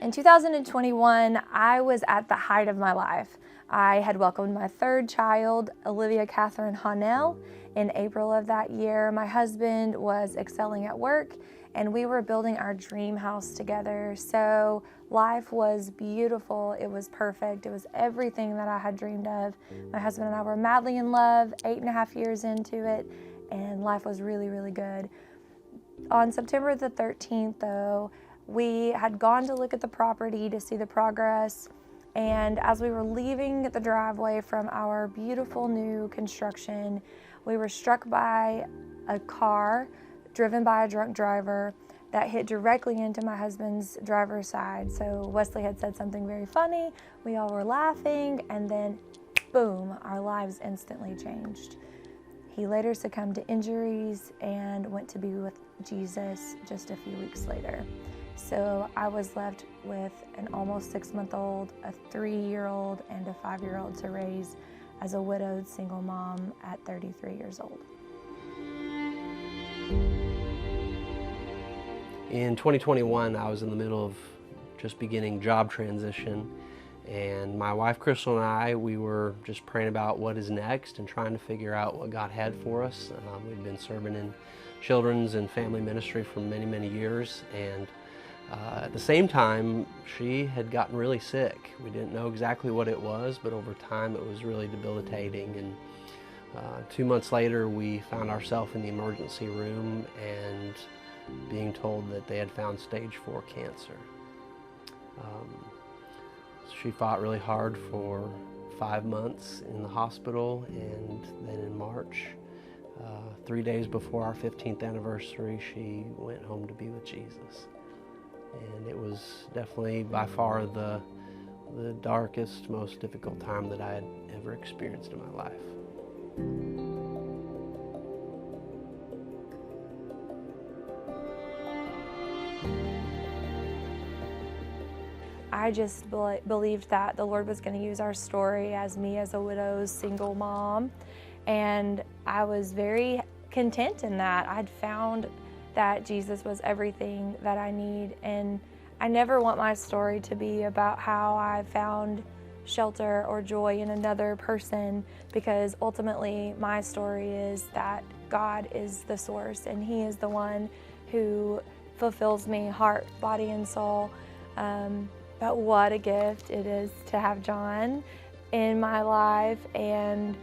In 2021, I was at the height of my life. I had welcomed my third child, Olivia Catherine Honnell, in April of that year. My husband was excelling at work, and we were building our dream house together. So life was beautiful. It was perfect. It was everything that I had dreamed of. My husband and I were madly in love, 8.5 years into it, and life was really, really good. On September the 13th, though, we had gone to look at the property to see the progress, and as we were leaving the driveway from our beautiful new construction, we were struck by a car driven by a drunk driver that hit directly into my husband's driver's side. So Wesley had said something very funny, we all were laughing, and then boom, our lives instantly changed. He later succumbed to injuries and went to be with Jesus just a few weeks later. So I was left with an almost 6-month-old, a 3-year-old, and a 5-year-old to raise as a widowed single mom at 33 years old. In 2021, I was in the middle of just beginning job transition, and my wife Crystal and I, we were just praying about what is next and trying to figure out what God had for us. We'd been serving in children's and family ministry for many, many years, and at the same time, she had gotten really sick. We didn't know exactly what it was, but over time it was really debilitating. And 2 months later, we found ourselves in the emergency room and being told that they had found stage 4 cancer. She fought really hard for 5 months in the hospital, and then in March, 3 days before our 15th anniversary, she went home to be with Jesus. And it was definitely by far the darkest, most difficult time that I had ever experienced in my life. I just believed that the Lord was going to use our story as me as a widowed single mom, and I was very content in that. I'd found that Jesus was everything that I need, and I never want my story to be about how I found shelter or joy in another person, because ultimately my story is that God is the source, and He is the one who fulfills me heart, body, and soul. But what a gift it is to have John in my life, and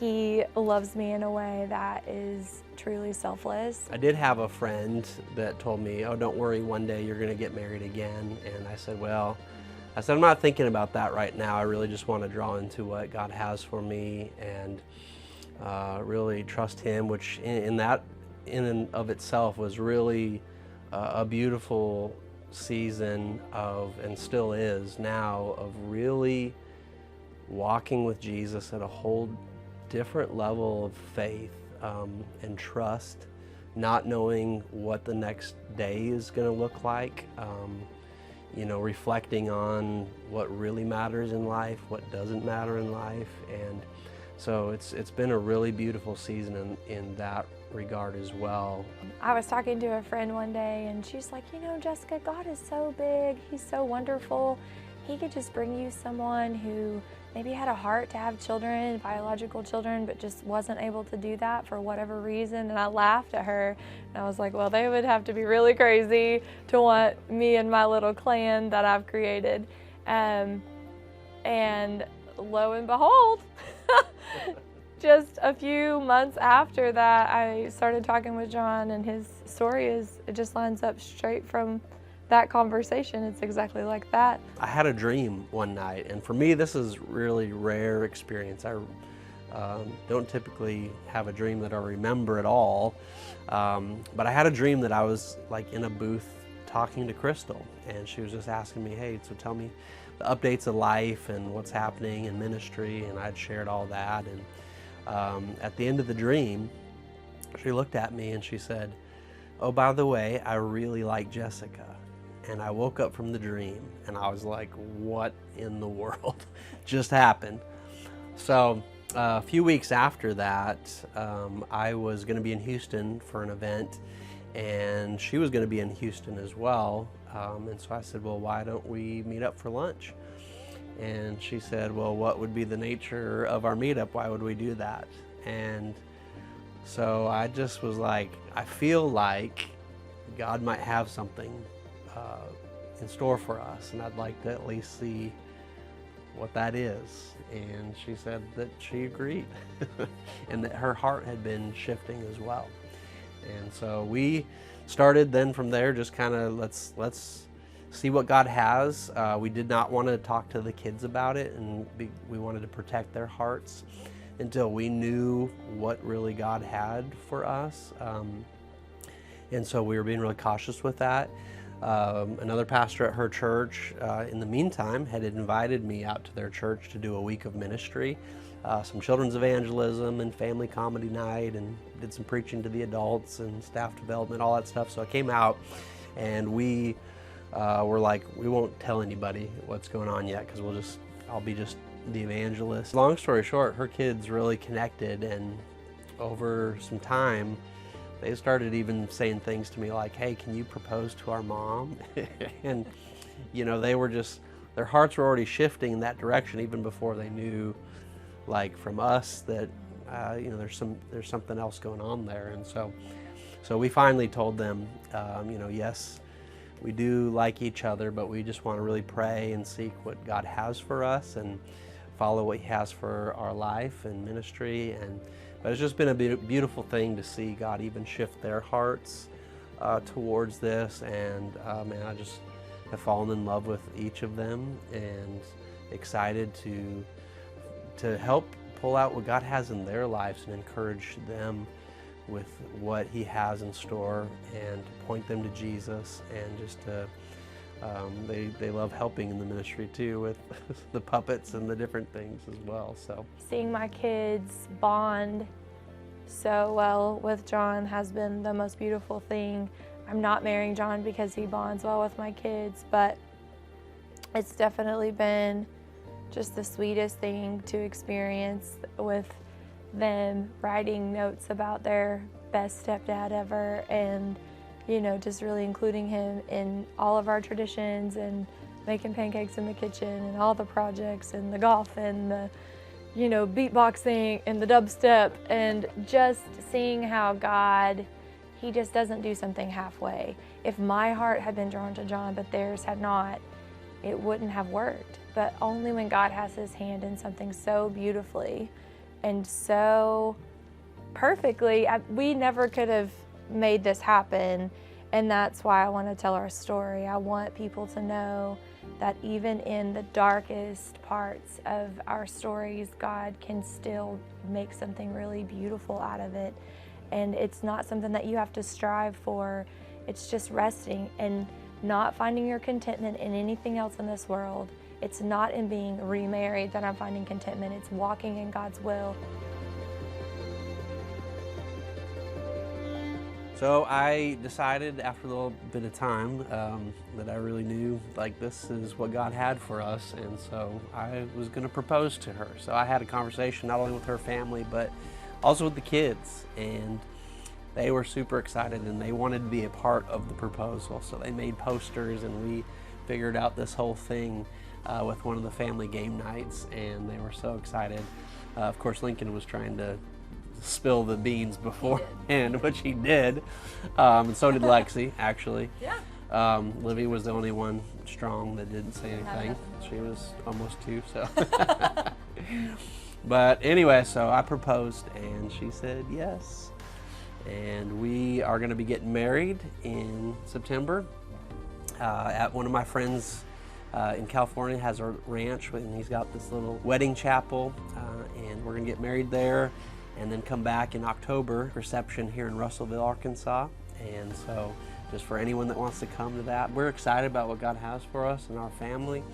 he loves me in a way that is truly selfless. I did have a friend that told me, oh, don't worry, one day you're going to get married again. And I said, I'm not thinking about that right now. I really just want to draw into what God has for me and really trust Him, which in and of itself was really a beautiful season of, and still is now, of really walking with Jesus at a whole different level of faith and trust, not knowing what the next day is going to look like, reflecting on what really matters in life, what doesn't matter in life. And so it's been a really beautiful season in that regard as well. I was talking to a friend one day, and she's like, Jessica, God is so big, He's so wonderful. He could just bring you someone who maybe had a heart to have children, biological children, but just wasn't able to do that for whatever reason. And I laughed at her, and I was like, well, they would have to be really crazy to want me and my little clan that I've created. And lo and behold, just a few months after that, I started talking with John, and his story it just lines up straight from that conversation. It's exactly like that. I had a dream one night, and for me this is really rare experience. I don't typically have a dream that I remember at all, but I had a dream that I was like in a booth talking to Crystal, and she was just asking me, hey, so tell me the updates of life and what's happening in ministry, and I'd shared all that. And at the end of the dream, she looked at me and she said, oh, by the way, I really like Jessica. And I woke up from the dream and I was like, what in the world just happened? So a few weeks after that, I was going to be in Houston for an event, and she was going to be in Houston as well. And so I said, well, why don't we meet up for lunch? And she said, well, what would be the nature of our meetup? Why would we do that? And so I just was like, I feel like God might have something in store for us, and I'd like to at least see what that is. And she said that she agreed and that her heart had been shifting as well. And so we started then from there, just kind of let's see what God has. We did not want to talk to the kids about it, and we wanted to protect their hearts until we knew what really God had for us. And so we were being really cautious with that. Another pastor at her church, in the meantime, had invited me out to their church to do a week of ministry, some children's evangelism and family comedy night, and did some preaching to the adults and staff development, all that stuff. So I came out, and we were like, we won't tell anybody what's going on yet, because I'll be just the evangelist. Long story short, her kids really connected, and over some time, they started even saying things to me like, hey, can you propose to our mom? And, you know, their hearts were already shifting in that direction even before they knew, like, from us that, you know, there's something else going on there. And so we finally told them, you know, yes, we do like each other, but we just want to really pray and seek what God has for us and follow what He has for our life and ministry. But it's just been a beautiful thing to see God even shift their hearts towards this. And man, I just have fallen in love with each of them, and excited to help pull out what God has in their lives and encourage them with what He has in store, and to point them to Jesus, and just to they love helping in the ministry too with the puppets and the different things as well. So seeing my kids bond so well with John has been the most beautiful thing. I'm not marrying John because he bonds well with my kids, but it's definitely been just the sweetest thing to experience, with them writing notes about their best stepdad ever, and you know, just really including him in all of our traditions, and making pancakes in the kitchen, and all the projects, and the golf, and the, you know, beatboxing, and the dubstep, and just seeing how God, He just doesn't do something halfway. If my heart had been drawn to John, but theirs had not, it wouldn't have worked. But only when God has His hand in something so beautifully and so perfectly, we never could have made this happen. And that's why I want to tell our story. I want people to know that even in the darkest parts of our stories, God can still make something really beautiful out of it. And it's not something that you have to strive for. It's just resting and not finding your contentment in anything else in this world. It's not in being remarried that I'm finding contentment. It's walking in God's will. So I decided after a little bit of time that I really knew, like, this is what God had for us, and so I was going to propose to her. So I had a conversation not only with her family, but also with the kids, and they were super excited, and they wanted to be a part of the proposal. So they made posters, and we figured out this whole thing with one of the family game nights, and they were so excited. Of course, Lincoln was trying to spill the beans beforehand, which he did, and so did Lexi, actually. Yeah. Livy was the only one strong that didn't say anything. She was almost 2, so. But anyway, so I proposed, and she said yes. And we are going to be getting married in September at one of my friends in California. Has a ranch, and he's got this little wedding chapel, and we're going to get married there, and then come back in October, reception here in Russellville, Arkansas. And so just for anyone that wants to come to that, we're excited about what God has for us and our family.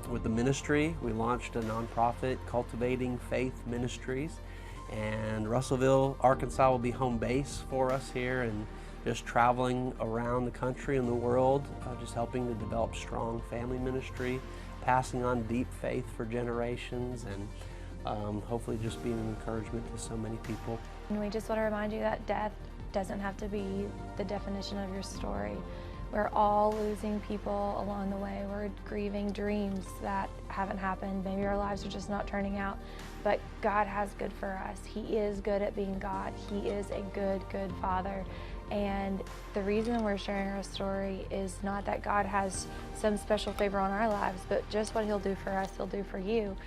With the ministry, we launched a nonprofit, Cultivating Faith Ministries, and Russellville, Arkansas will be home base for us here, and just traveling around the country and the world, just helping to develop strong family ministry, passing on deep faith for generations, and hopefully just being an encouragement to so many people. And we just want to remind you that death doesn't have to be the definition of your story. We're all losing people along the way. We're grieving dreams that haven't happened. Maybe our lives are just not turning out, but God has good for us. He is good at being God. He is a good, good Father. And the reason we're sharing our story is not that God has some special favor on our lives, but just what He'll do for us, He'll do for you.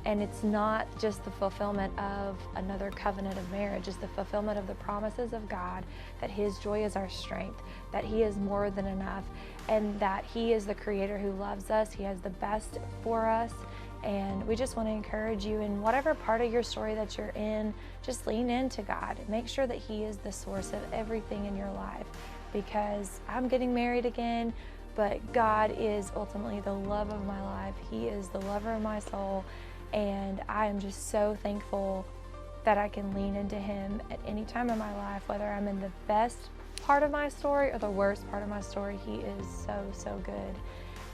And it's not just the fulfillment of another covenant of marriage, it's the fulfillment of the promises of God, that His joy is our strength, that He is more than enough, and that He is the Creator who loves us. He has the best for us. And we just want to encourage you, in whatever part of your story that you're in, just lean into God. Make sure that He is the source of everything in your life, because I'm getting married again, but God is ultimately the love of my life. He is the lover of my soul. And I am just so thankful that I can lean into Him at any time in my life, whether I'm in the best part of my story or the worst part of my story. He is so, so good.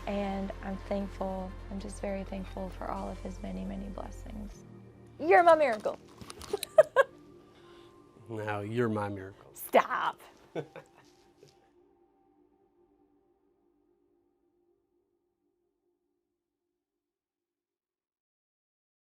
And I'm thankful. I'm just very thankful for all of His many, many blessings. You're my miracle. Now you're my miracle. Stop.